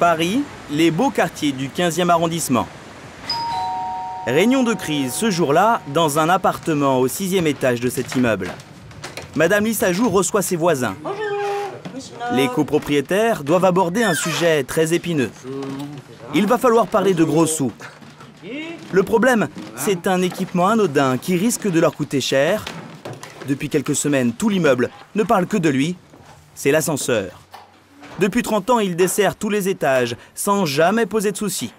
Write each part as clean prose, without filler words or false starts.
Paris, les beaux quartiers du 15e arrondissement. Réunion de crise ce jour-là dans un appartement au 6e étage de cet immeuble. Madame Lissajou reçoit ses voisins. Bonjour. Les copropriétaires doivent aborder un sujet très épineux. Il va falloir parler de gros sous. Le problème, c'est un équipement anodin qui risque de leur coûter cher. Depuis quelques semaines, tout l'immeuble ne parle que de lui, c'est l'ascenseur. Depuis 30 ans, il dessert tous les étages sans jamais poser de soucis.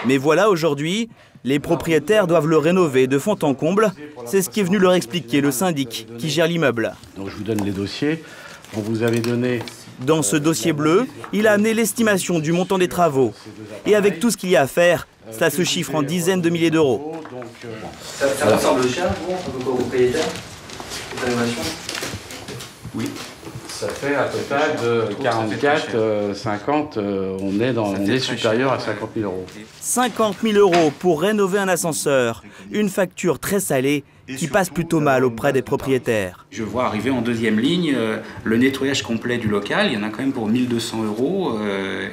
Mais voilà, aujourd'hui, les propriétaires doivent le rénover de fond en comble. C'est ce qui est venu leur expliquer le syndic qui gère l'immeuble. Donc je vous donne les dossiers. On vous avait donné... Dans ce dossier bleu, il a amené l'estimation du montant des travaux. Et avec tout ce qu'il y a à faire, ça se chiffre en dizaines de milliers d'euros. Ça vous semble cher, vous, en tant que copropriétaire, cette rénovation? Oui. Ça fait à total de 44, 50, on est supérieur à 50 000 euros. 50 000 euros pour rénover un ascenseur. Une facture très salée qui passe plutôt mal auprès des propriétaires. Je vois arriver en deuxième ligne le nettoyage complet du local. Il y en a quand même pour 1 200 euros.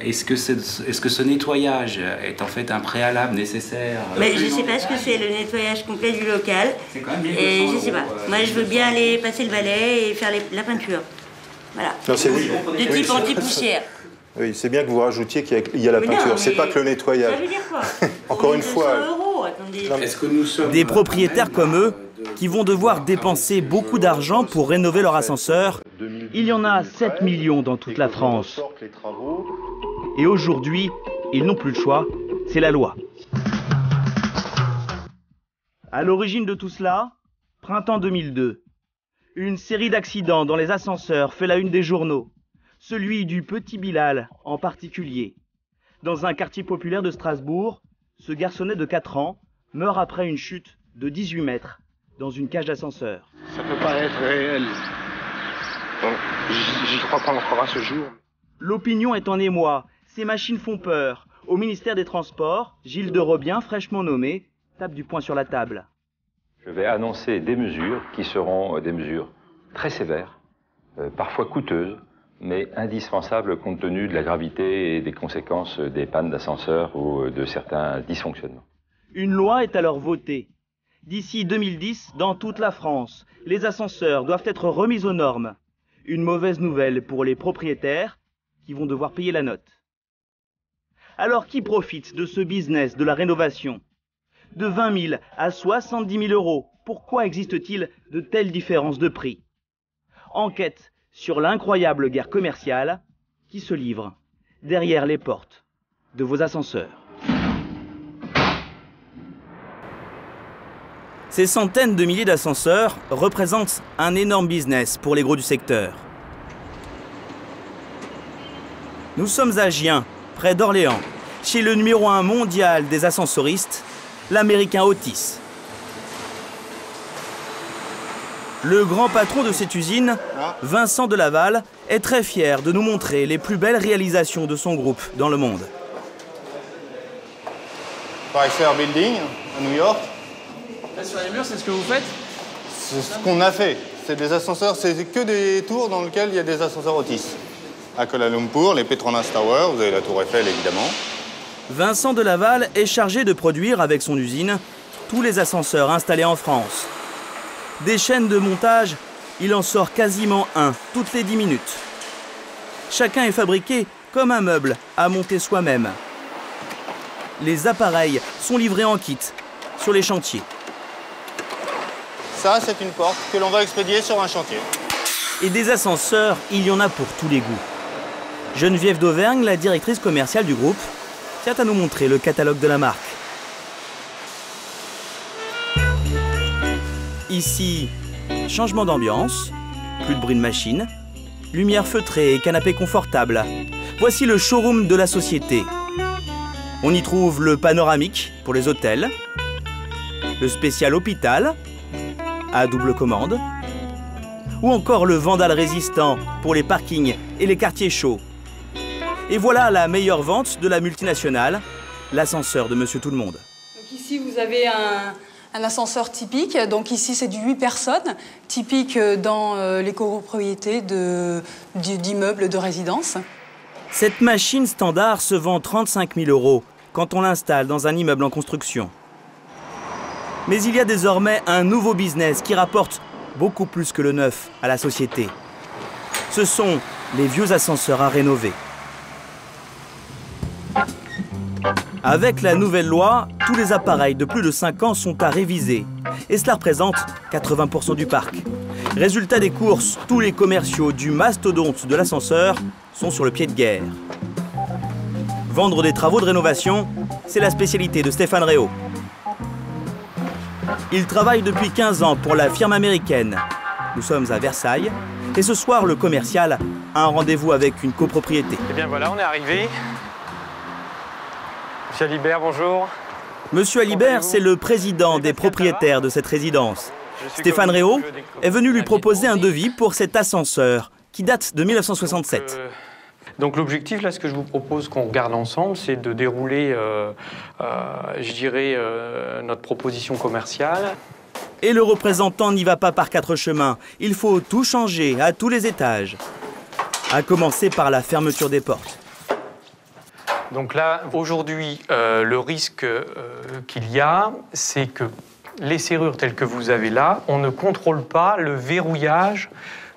Est-ce que ce nettoyage est en fait un préalable nécessaire? Mais je ne sais pas ce que c'est le nettoyage complet du local. C'est quand même 1 200 et je euros. sais pas. Moi, je veux bien aller passer le balai et faire la peinture. Voilà. Non, de type anti-poussière. Oui, c'est bien que vous rajoutiez qu'il y a la peinture. C'est pas que le nettoyage. Ça veut dire quoi? Encore une fois. 200 euros, attendez. Est-ce que nous sommes... Des propriétaires comme eux qui vont devoir dépenser beaucoup d'argent pour rénover leur ascenseur. Il y en a 7 millions dans toute la France. Et aujourd'hui, ils n'ont plus le choix, c'est la loi. À l'origine de tout cela, printemps 2002. Une série d'accidents dans les ascenseurs fait la une des journaux. Celui du petit Bilal en particulier. Dans un quartier populaire de Strasbourg, ce garçonnet de 4 ans meurt après une chute de 18 mètres dans une cage d'ascenseur. Ça peut pas être réel. J'y crois pas encore à ce jour. L'opinion est en émoi. Ces machines font peur. Au ministère des Transports, Gilles de Robien, fraîchement nommé, tape du poing sur la table. Je vais annoncer des mesures qui seront des mesures très sévères, parfois coûteuses, mais indispensables compte tenu de la gravité et des conséquences des pannes d'ascenseur ou de certains dysfonctionnements. Une loi est alors votée. D'ici 2010, dans toute la France, les ascenseurs doivent être remis aux normes. Une mauvaise nouvelle pour les propriétaires qui vont devoir payer la note. Alors qui profite de ce business de la rénovation ? De 20 000 à 70 000 euros, pourquoi existe-t-il de telles différences de prix? Enquête sur l'incroyable guerre commerciale qui se livre derrière les portes de vos ascenseurs. Ces centaines de milliers d'ascenseurs représentent un énorme business pour les gros du secteur. Nous sommes à Gien, près d'Orléans, chez le numéro 1 mondial des ascensoristes, l'américain Otis. Le grand patron de cette usine, Vincent de Laval, est très fier de nous montrer les plus belles réalisations de son groupe dans le monde. Chrysler Building, à New York. Là, sur les murs, c'est ce que vous faites? C'est ce qu'on a fait. C'est des ascenseurs, c'est que des tours dans lesquelles il y a des ascenseurs Otis. À Kuala Lumpur, les Petronas Tower, vous avez la tour Eiffel évidemment. Vincent de Laval est chargé de produire avec son usine tous les ascenseurs installés en France. Des chaînes de montage, il en sort quasiment un toutes les 10 minutes. Chacun est fabriqué comme un meuble à monter soi-même. Les appareils sont livrés en kit sur les chantiers. Ça, c'est une porte que l'on va expédier sur un chantier. Et des ascenseurs, il y en a pour tous les goûts. Geneviève d'Auvergne, la directrice commerciale du groupe, tient à nous montrer le catalogue de la marque. Ici, changement d'ambiance, plus de bruit de machine, lumière feutrée et canapé confortable. Voici le showroom de la société. On y trouve le panoramique pour les hôtels, le spécial hôpital, à double commande, ou encore le Vandal résistant pour les parkings et les quartiers chauds. Et voilà la meilleure vente de la multinationale, l'ascenseur de Monsieur Tout-le-Monde. Donc ici, vous avez un ascenseur typique. Donc ici, c'est du 8 personnes, typique dans les copropriétés d'immeubles de résidence. Cette machine standard se vend 35 000 € quand on l'installe dans un immeuble en construction. Mais il y a désormais un nouveau business qui rapporte beaucoup plus que le neuf à la société. Ce sont les vieux ascenseurs à rénover. Avec la nouvelle loi, tous les appareils de plus de 5 ans sont à réviser. Et cela représente 80% du parc. Résultat des courses, tous les commerciaux du mastodonte de l'ascenseur sont sur le pied de guerre. Vendre des travaux de rénovation, c'est la spécialité de Stéphane Réau. Il travaille depuis 15 ans pour la firme américaine. Nous sommes à Versailles et ce soir, le commercial a un rendez-vous avec une copropriété. Eh bien voilà, on est arrivé. Monsieur Alibert, bonjour. Monsieur Alibert, c'est le président des propriétaires de cette résidence. Stéphane Réau est venu lui proposer un devis pour cet ascenseur qui date de 1967. Donc l'objectif, là, ce que je vous propose qu'on regarde ensemble, c'est de dérouler, je dirais, notre proposition commerciale. Et le représentant n'y va pas par 4 chemins. Il faut tout changer à tous les étages. À commencer par la fermeture des portes. Donc là, aujourd'hui, le risque qu'il y a, c'est que les serrures telles que vous avez là, on ne contrôle pas le verrouillage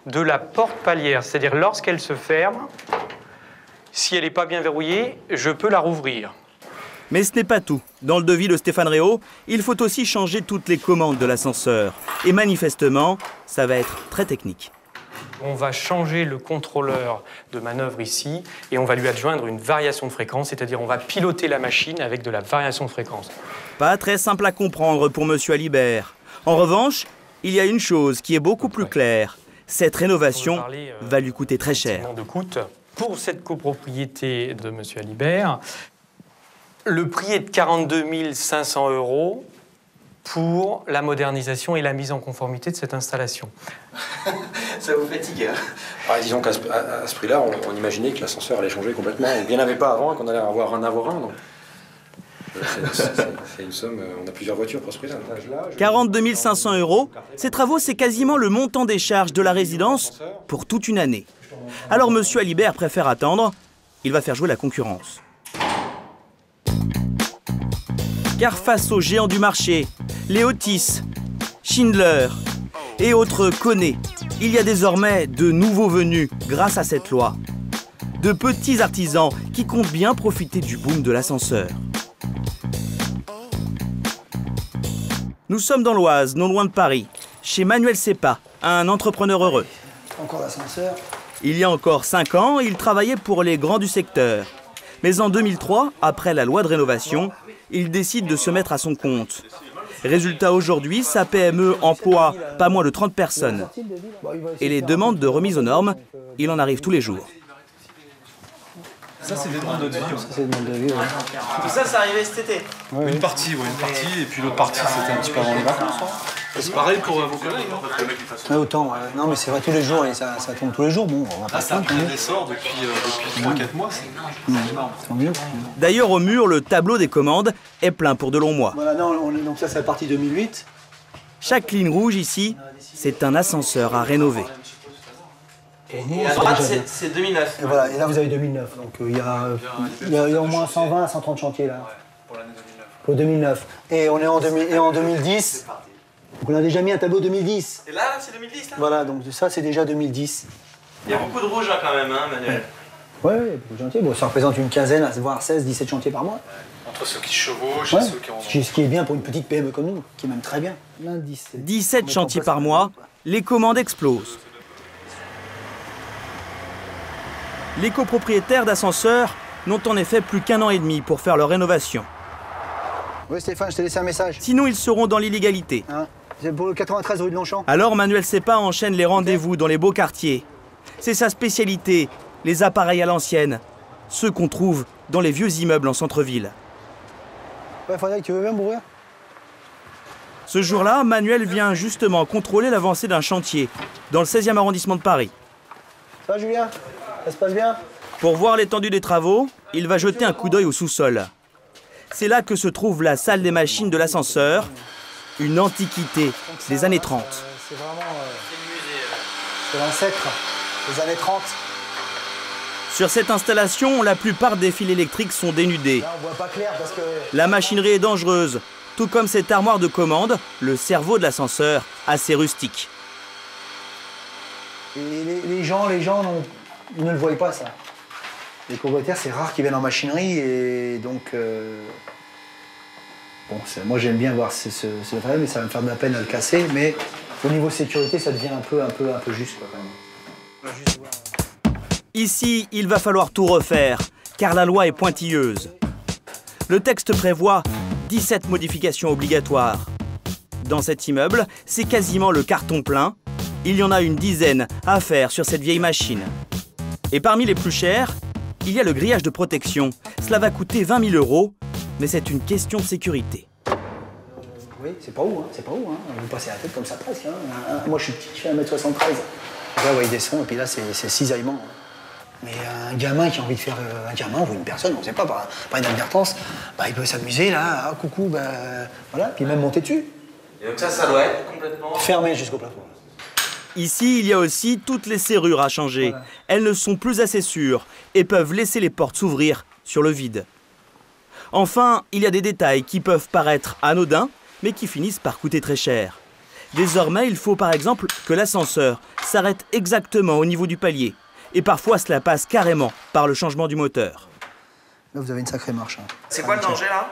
de la porte palière. C'est-à-dire, lorsqu'elle se ferme, si elle n'est pas bien verrouillée, je peux la rouvrir. Mais ce n'est pas tout. Dans le devis de Stéphane Réau, il faut aussi changer toutes les commandes de l'ascenseur. Et manifestement, ça va être très technique. On va changer le contrôleur de manœuvre ici et on va lui adjoindre une variation de fréquence, c'est-à-dire on va piloter la machine avec de la variation de fréquence. Pas très simple à comprendre pour monsieur Alibert. En revanche, il y a une chose qui est beaucoup plus claire. Cette rénovation va lui coûter très cher. Pour cette copropriété de monsieur Alibert, le prix est de 42 500 € pour la modernisation et la mise en conformité de cette installation. Ça vous fatigue, hein? Disons qu'à ce prix-là, on imaginait que l'ascenseur allait changer complètement. Il n'y en avait pas avant et qu'on allait avoir un. Donc c'est une somme, on a plusieurs voitures pour ce prix-là. 42 500 €, ces travaux, c'est quasiment le montant des charges de la résidence pour toute une année. Alors monsieur Alibert préfère attendre, il va faire jouer la concurrence. Car face aux géants du marché, les Otis, Schindler et autres Kone, il y a désormais de nouveaux venus grâce à cette loi. De petits artisans qui comptent bien profiter du boom de l'ascenseur. Nous sommes dans l'Oise, non loin de Paris, chez Manuel Sepa, un entrepreneur heureux. Encore l'ascenseur. Il y a encore 5 ans, il travaillait pour les grands du secteur. Mais en 2003, après la loi de rénovation, il décide de se mettre à son compte. Résultat, aujourd'hui, sa PME emploie pas moins de 30 personnes. Et les demandes de remise aux normes, il en arrive tous les jours. Ça, c'est des demandes de devis. Ça, c'est des demandes de devis, ouais. Tout ça, c'est arrivé cet été? Une partie, et puis l'autre partie, c'était un petit peu avant les vacances. C'est pareil pour vos collègues, hein? Ouais, autant, ouais. Non, mais c'est vrai, tous les jours, et ça tombe tous les jours. Bon, on va pas ça a pris un essor depuis 3-4 mois, c'est énorme. D'ailleurs, au mur, le tableau des commandes est plein pour de longs mois. Voilà, non, donc ça, c'est la partie 2008. Chaque ligne rouge ici, c'est un ascenseur à rénover. Et à droite, c'est 2009. Et voilà, et là, vous avez 2009. Donc, il y a au moins 120 à 130 chantiers, là. Pour l'année 2009. Pour 2009. Et on est en 2010. Donc, on a déjà mis un tableau 2010. Et là, c'est 2010, là? Voilà, donc ça, c'est déjà 2010. Il y a beaucoup de rouge, là, quand même, hein, Manuel? Ouais, beaucoup de chantiers. Bon, ça représente une quinzaine, voire 16, 17 chantiers par mois. Entre ceux qui chevauchent et ceux qui ont... Ce qui est bien pour une petite PME comme nous, qui est même très bien. 17 chantiers par mois, les commandes explosent. Les copropriétaires d'ascenseurs n'ont en effet plus qu'1 an et demi pour faire leur rénovation. Oui Stéphane, je t'ai laissé un message. Sinon, ils seront dans l'illégalité. Hein, c'est pour le 93 rue de Longchamp. Alors Manuel Sepa enchaîne les rendez-vous dans les beaux quartiers. C'est sa spécialité, les appareils à l'ancienne, ceux qu'on trouve dans les vieux immeubles en centre-ville. Ouais, Frédéric, tu veux bien m'ouvrir? Ce jour-là, Manuel vient justement contrôler l'avancée d'un chantier dans le 16e arrondissement de Paris. Ça va, Julien? Ça se passe bien? Pour voir l'étendue des travaux, il va jeter un coup d'œil au sous-sol. C'est là que se trouve la salle des machines de l'ascenseur, une antiquité des années 30. C'est vraiment c'est l'ancêtre des années 30. Sur cette installation, la plupart des fils électriques sont dénudés. Là, on voit pas clair parce que... La machinerie est dangereuse, tout comme cette armoire de commande, le cerveau de l'ascenseur, assez rustique. Et les gens ils ne le voient pas, ça. Les copropriétaires, c'est rare qu'ils viennent en machinerie et donc... Bon, moi j'aime bien voir ce matériel, mais ça va me faire de la peine à le casser. Mais au niveau sécurité, ça devient un peu juste, quoi, quand même. Ici, il va falloir tout refaire, car la loi est pointilleuse. Le texte prévoit 17 modifications obligatoires. Dans cet immeuble, c'est quasiment le carton plein. Il y en a une dizaine à faire sur cette vieille machine. Et parmi les plus chers, il y a le grillage de protection. Cela va coûter 20 000 €, mais c'est une question de sécurité. Oui, c'est pas où, c'est pas où. Vous passez la tête comme ça presque. Moi je suis petit, je fais 1m73. Là, il descend, et puis là, c'est cisaillement. Mais un gamin qui a envie de faire un gamin ou une personne, on ne sait pas, par inadvertance, il peut s'amuser là, ah, coucou, voilà, puis même monter dessus. Et donc ça doit être complètement... fermé jusqu'au plafond. Ici, il y a aussi toutes les serrures à changer. Voilà. Elles ne sont plus assez sûres et peuvent laisser les portes s'ouvrir sur le vide. Enfin, il y a des détails qui peuvent paraître anodins, mais qui finissent par coûter très cher. Désormais, il faut par exemple que l'ascenseur s'arrête exactement au niveau du palier. Et parfois, cela passe carrément par le changement du moteur. Là, vous avez une sacrée marche. C'est quoi le danger, là?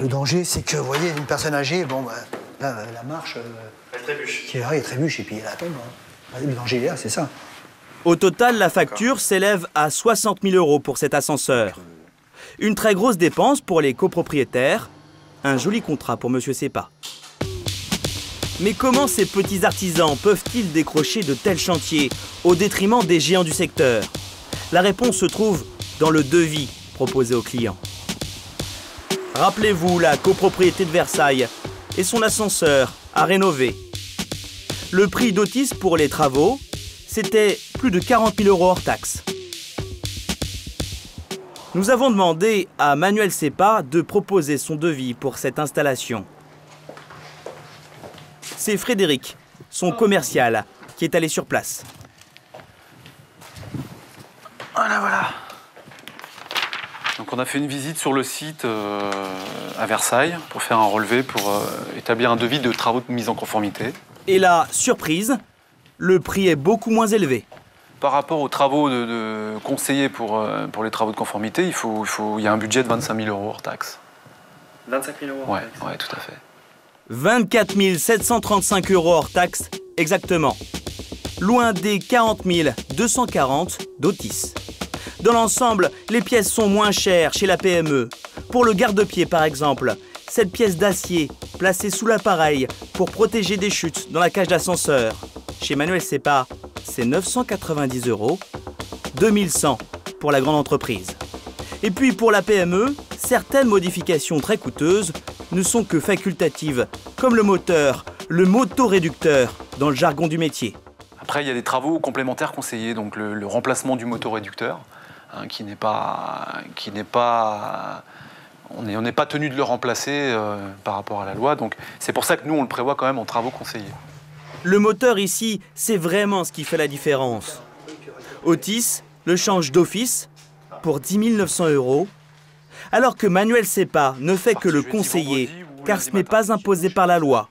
Le danger, c'est que, vous voyez, une personne âgée, là, la marche... elle trébuche. Elle trébuche et puis elle tombe. Le danger est là, c'est ça. Au total, la facture s'élève à 60 000 € pour cet ascenseur. Une très grosse dépense pour les copropriétaires. Un joli contrat pour Monsieur Sepa. Mais comment ces petits artisans peuvent-ils décrocher de tels chantiers au détriment des géants du secteur? La réponse se trouve dans le devis proposé aux clients. Rappelez-vous la copropriété de Versailles et son ascenseur à rénover. Le prix d'Otis pour les travaux, c'était plus de 40 000 € hors taxes. Nous avons demandé à Manuel Sepa de proposer son devis pour cette installation. C'est Frédéric, son commercial, qui est allé sur place. Voilà. Donc on a fait une visite sur le site à Versailles pour faire un relevé pour établir un devis de travaux de mise en conformité. Et là, surprise, le prix est beaucoup moins élevé. Par rapport aux travaux conseillés pour les travaux de conformité, il y a un budget de 25 000 € hors taxe. 25 000 € Ouais, tout à fait. 24 735 € hors taxe, exactement. Loin des 40 240 d'Otis. Dans l'ensemble, les pièces sont moins chères chez la PME. Pour le garde-pied, par exemple, cette pièce d'acier placée sous l'appareil pour protéger des chutes dans la cage d'ascenseur. Chez Manuel Sepa, c'est 990 €, 2100 pour la grande entreprise. Et puis pour la PME, certaines modifications très coûteuses ne sont que facultatives, comme le moteur, le motoréducteur dans le jargon du métier. Après, il y a des travaux complémentaires conseillés, donc le remplacement du motoréducteur, qui n'est pas... On n'est pas tenu de le remplacer par rapport à la loi, donc c'est pour ça que nous, on le prévoit quand même en travaux conseillés. Le moteur ici, c'est vraiment ce qui fait la différence. Otis le change d'office pour 10 900 €, alors que Manuel Sepa ne fait que le conseiller, car ce n'est pas imposé par la loi.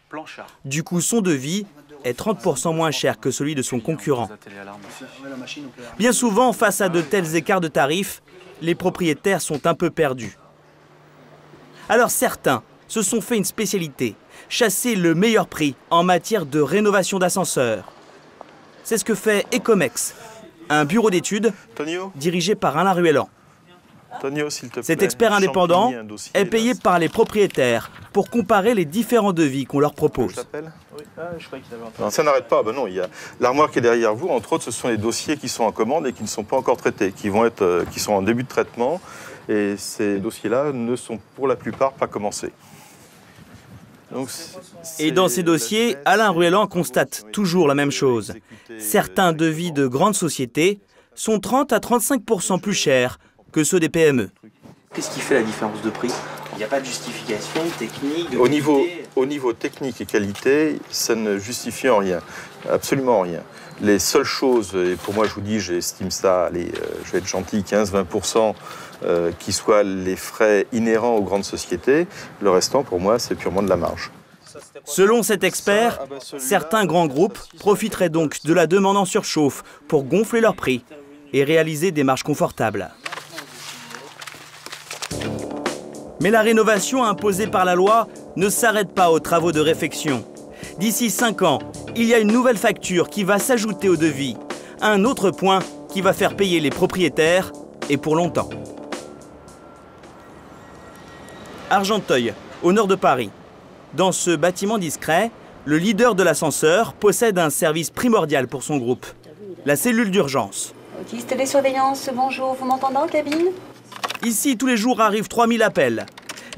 Du coup, son devis est 30 % moins cher que celui de son concurrent. Bien souvent, face à de tels écarts de tarifs, les propriétaires sont un peu perdus. Alors certains se sont fait une spécialité, chasser le meilleur prix en matière de rénovation d'ascenseurs. C'est ce que fait Ecomex, un bureau d'études dirigé par Alain Ruellan. Cet expert indépendant est payé par les propriétaires pour comparer les différents devis qu'on leur propose. Non, ça n'arrête pas. Non, il y a l'armoire qui est derrière vous. Entre autres, ce sont les dossiers qui sont en commande et qui ne sont pas encore traités, qui sont en début de traitement. Et ces dossiers-là ne sont pour la plupart pas commencés. Donc, et dans ces dossiers, Alain Ruellan constate toujours la même chose. Certains devis de grandes sociétés sont 30 à 35 % plus chers que ceux des PME. Qu'est-ce qui fait la différence de prix Il n'y a pas de justification technique de au niveau technique et qualité, ça ne justifie en rien, absolument rien. Les seules choses, et pour moi je vous dis, j'estime ça, allez, je vais être gentil, 15-20%, qui soient les frais inhérents aux grandes sociétés. Le restant, pour moi, c'est purement de la marge. Selon cet expert, certains grands groupes profiteraient donc de la demande en surchauffe pour gonfler leurs prix et réaliser des marges confortables. Mais la rénovation imposée par la loi ne s'arrête pas aux travaux de réfection. D'ici 5 ans, il y a une nouvelle facture qui va s'ajouter au devis. Un autre point qui va faire payer les propriétaires, et pour longtemps. Argenteuil, au nord de Paris. Dans ce bâtiment discret, le leader de l'ascenseur possède un service primordial pour son groupe, la cellule d'urgence. Autiste télésurveillance, bonjour, vous m'entendez en cabine? Ici, tous les jours arrivent 3000 appels.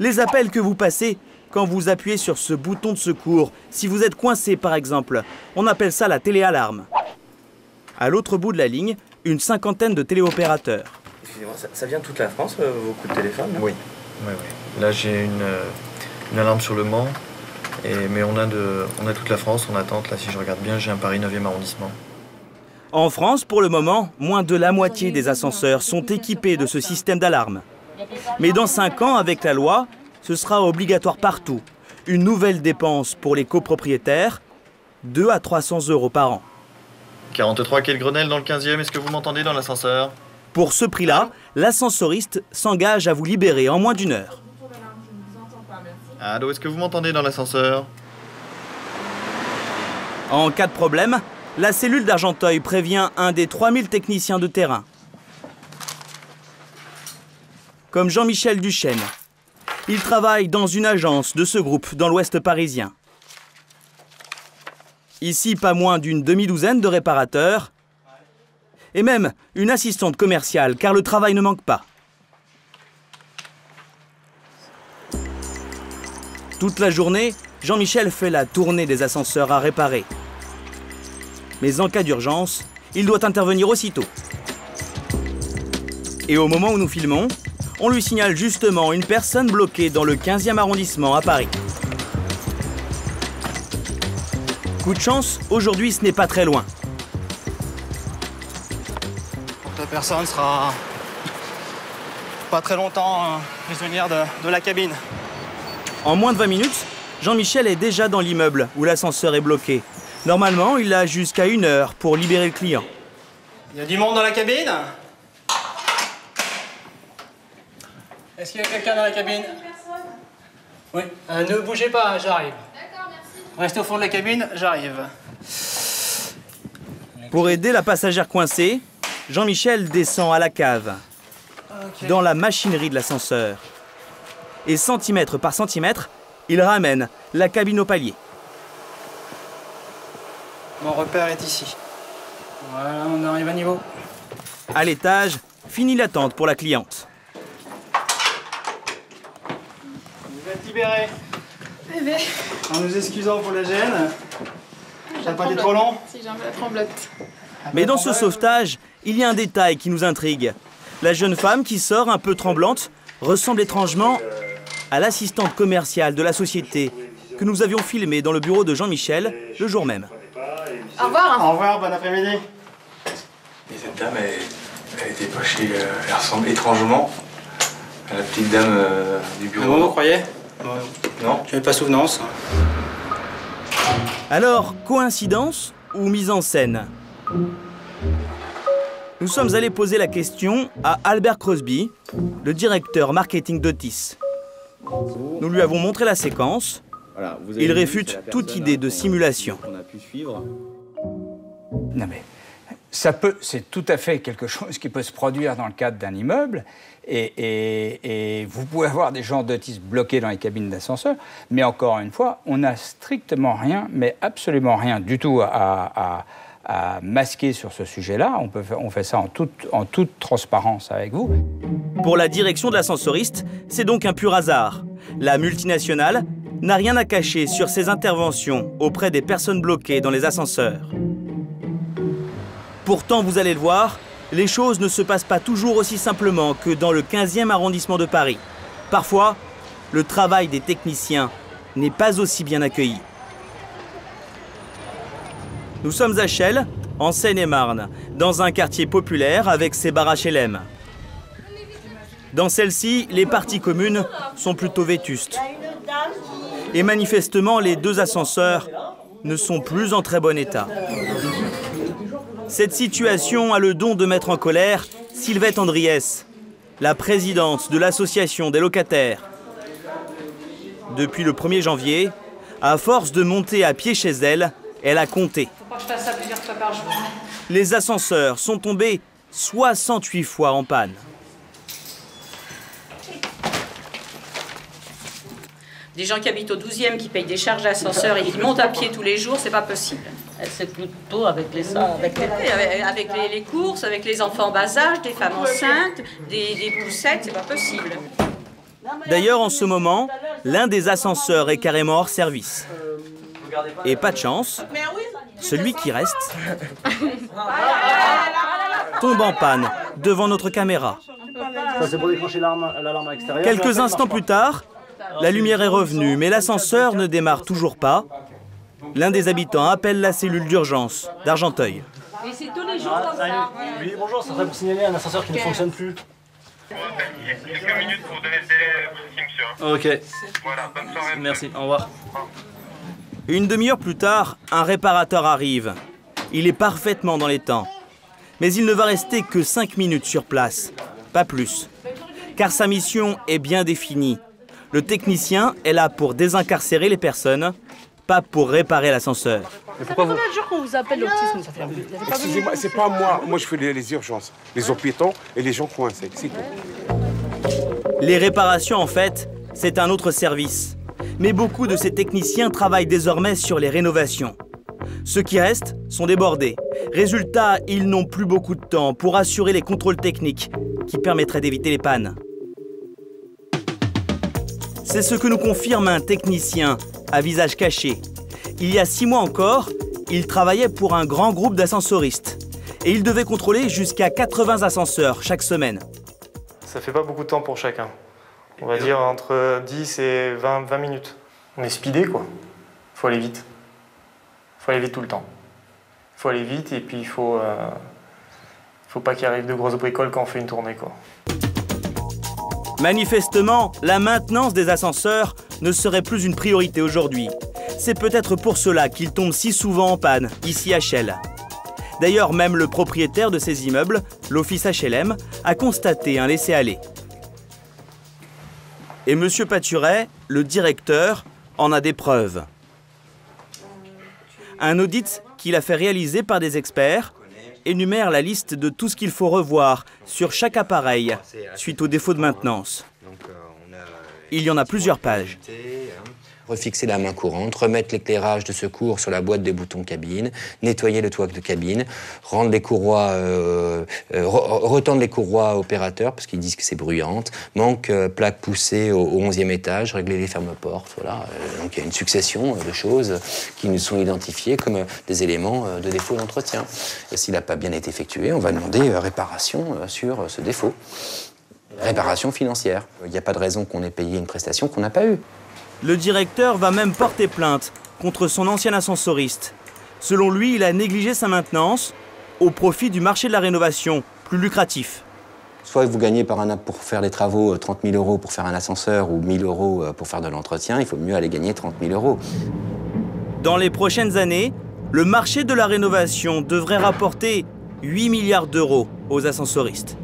Les appels que vous passez quand vous appuyez sur ce bouton de secours. Si vous êtes coincé, par exemple, on appelle ça la téléalarme. À l'autre bout de la ligne, une cinquantaine de téléopérateurs. Excusez-moi, ça vient de toute la France, vos coups de téléphone? Oui. Là, j'ai une alarme sur Le Mans, mais on a toute la France en attente. Là, si je regarde bien, j'ai un Paris 9e arrondissement. En France, pour le moment, moins de la moitié des ascenseurs sont équipés de ce système d'alarme. Mais dans 5 ans, avec la loi, ce sera obligatoire partout. Une nouvelle dépense pour les copropriétaires, 2 à 300 € par an. 43 quai de Grenelle dans le 15e, est-ce que vous m'entendez dans l'ascenseur? Pour ce prix-là, l'ascensoriste s'engage à vous libérer en moins d'1 heure. Allô, est-ce que vous m'entendez dans l'ascenseur? En cas de problème, la cellule d'Argenteuil prévient un des 3000 techniciens de terrain. Comme Jean-Michel Duchesne. Il travaille dans une agence de ce groupe dans l'ouest parisien. Ici, pas moins d'une demi-douzaine de réparateurs et même une assistante commerciale, car le travail ne manque pas. Toute la journée, Jean-Michel fait la tournée des ascenseurs à réparer. Mais en cas d'urgence, il doit intervenir aussitôt. Et au moment où nous filmons, on lui signale justement une personne bloquée dans le 15e arrondissement à Paris. Coup de chance, aujourd'hui ce n'est pas très loin. La personne sera pas très longtemps prisonnière de la cabine. En moins de 20 minutes, Jean-Michel est déjà dans l'immeuble où l'ascenseur est bloqué. Normalement, il a jusqu'à 1 heure pour libérer le client. Il y a du monde dans la cabine? Est-ce qu'il y a quelqu'un dans la cabine? Oui. Ne bougez pas, j'arrive. D'accord, merci. Restez au fond de la cabine, j'arrive. Pour aider la passagère coincée, Jean-Michel descend à la cave, dans la machinerie de l'ascenseur. Et centimètre par centimètre, il ramène la cabine au palier. Mon repère est ici. Voilà, on arrive à niveau. À l'étage, fini l'attente pour la cliente. Vous êtes libérés. En nous excusant pour la gêne. Ça n'a pas été trop long? Si, j'ai un peu la tremblote. Mais dans ce sauvetage, il y a un détail qui nous intrigue. La jeune femme qui sort un peu tremblante ressemble étrangement à l'assistante commerciale de la société que nous avions filmée dans le bureau de Jean-Michel le jour même. Au revoir. Au revoir, bon après-midi. Et cette dame, elle était pas chez... elle ressemble étrangement à la petite dame du bureau. Vous croyez? Non. Je n'avais pas souvenance. Alors, coïncidence ou mise en scène? Nous sommes allés poser la question à Albert Crosby, le directeur marketing d'Otis. Nous lui avons montré la séquence. Voilà, il réfute toute idée de simulation. On a pu suivre. Non mais, c'est tout à fait quelque chose qui peut se produire dans le cadre d'un immeuble. Et vous pouvez avoir des gens d'autisme bloqués dans les cabines d'ascenseur, mais encore une fois, on n'a strictement rien, mais absolument rien du tout à masquer sur ce sujet-là. On fait ça en toute transparence avec vous. Pour la direction de l'ascensoriste, c'est donc un pur hasard. La multinationale n'a rien à cacher sur ses interventions auprès des personnes bloquées dans les ascenseurs. Pourtant, vous allez le voir, les choses ne se passent pas toujours aussi simplement que dans le 15e arrondissement de Paris. Parfois, le travail des techniciens n'est pas aussi bien accueilli. Nous sommes à Chelles, en Seine-et-Marne, dans un quartier populaire avec ses bars HLM. Dans celle-ci, les parties communes sont plutôt vétustes. Et manifestement, les 2 ascenseurs ne sont plus en très bon état. Cette situation a le don de mettre en colère Sylvette Andriès, la présidente de l'association des locataires. Depuis le 1er janvier, à force de monter à pied chez elle, elle a compté. Faut pas que je fasse ça plusieurs fois par jour. Les ascenseurs sont tombés 68 fois en panne. Des gens qui habitent au 12e, qui payent des charges d'ascenseur et qui montent à pied tous les jours, c'est pas possible. C'est plutôt avec les les courses, avec les enfants en bas âge, des femmes enceintes, des poussettes, c'est pas possible. D'ailleurs, en ce moment, l'un des ascenseurs est carrément hors service. Et pas de chance, celui qui reste tombe en panne devant notre caméra. Ça, c'est pour déclencher l'alarme extérieure. Quelques instants plus tard, la lumière est revenue, mais l'ascenseur ne démarre toujours pas. L'un des habitants appelle la cellule d'urgence d'Argenteuil. Et c'est tous les jours comme ça. Oui, bonjour, ça serait pour signaler un ascenseur qui ne fonctionne plus. Il y a quelques minutes pour donner le délai, Ok. Voilà, bonne soirée. Merci, au revoir. Une demi-heure plus tard, un réparateur arrive. Il est parfaitement dans les temps. Mais il ne va rester que 5 minutes sur place, pas plus. Car sa mission est bien définie. Le technicien est là pour désincarcérer les personnes, pas pour réparer l'ascenseur. Ça fait combien de jours qu'on vous appelle l'autisme? Excusez-moi, c'est pas moi. Moi, je fais les urgences. Les hôpitaux et les gens coincés, c'est tout. Les réparations, en fait, c'est un autre service. Mais beaucoup de ces techniciens travaillent désormais sur les rénovations. Ceux qui restent sont débordés. Résultat, ils n'ont plus beaucoup de temps pour assurer les contrôles techniques qui permettraient d'éviter les pannes. C'est ce que nous confirme un technicien à visage caché. Il y a 6 mois encore, il travaillait pour un grand groupe d'ascensoristes. Et il devait contrôler jusqu'à 80 ascenseurs chaque semaine. Ça fait pas beaucoup de temps pour chacun. On va dire entre 10 et 20 minutes. On est speedé, quoi. Faut aller vite. Faut aller vite tout le temps. Faut aller vite et puis il faut pas qu'il arrive de grosses bricoles quand on fait une tournée, quoi. Manifestement, la maintenance des ascenseurs ne serait plus une priorité aujourd'hui. C'est peut-être pour cela qu'ils tombent si souvent en panne, ici à Chelles. D'ailleurs, même le propriétaire de ces immeubles, l'office HLM, a constaté un laisser-aller. Et M. Paturet, le directeur, en a des preuves. Un audit qu'il a fait réaliser par des experts énumère la liste de tout ce qu'il faut revoir sur chaque appareil suite au défaut de maintenance. Il y en a plusieurs pages. Refixer la main courante, remettre l'éclairage de secours sur la boîte des boutons cabine, nettoyer le toit de cabine, rendre les courroies, retendre les courroies opérateurs parce qu'ils disent que c'est bruyante, manque plaque poussée au 11e étage, régler les fermes-portes, voilà. Donc il y a une succession de choses qui nous sont identifiées comme des éléments de défaut d'entretien. S'il n'a pas bien été effectué, on va demander réparation sur ce défaut. Réparation financière. Il n'y a pas de raison qu'on ait payé une prestation qu'on n'a pas eue. Le directeur va même porter plainte contre son ancien ascensoriste. Selon lui, il a négligé sa maintenance au profit du marché de la rénovation, plus lucratif. Soit vous gagnez pour faire des travaux 30 000 € pour faire un ascenseur ou 1 000 € pour faire de l'entretien, il faut mieux aller gagner 30 000 €. Dans les prochaines années, le marché de la rénovation devrait rapporter 8 milliards d'euros aux ascensoristes.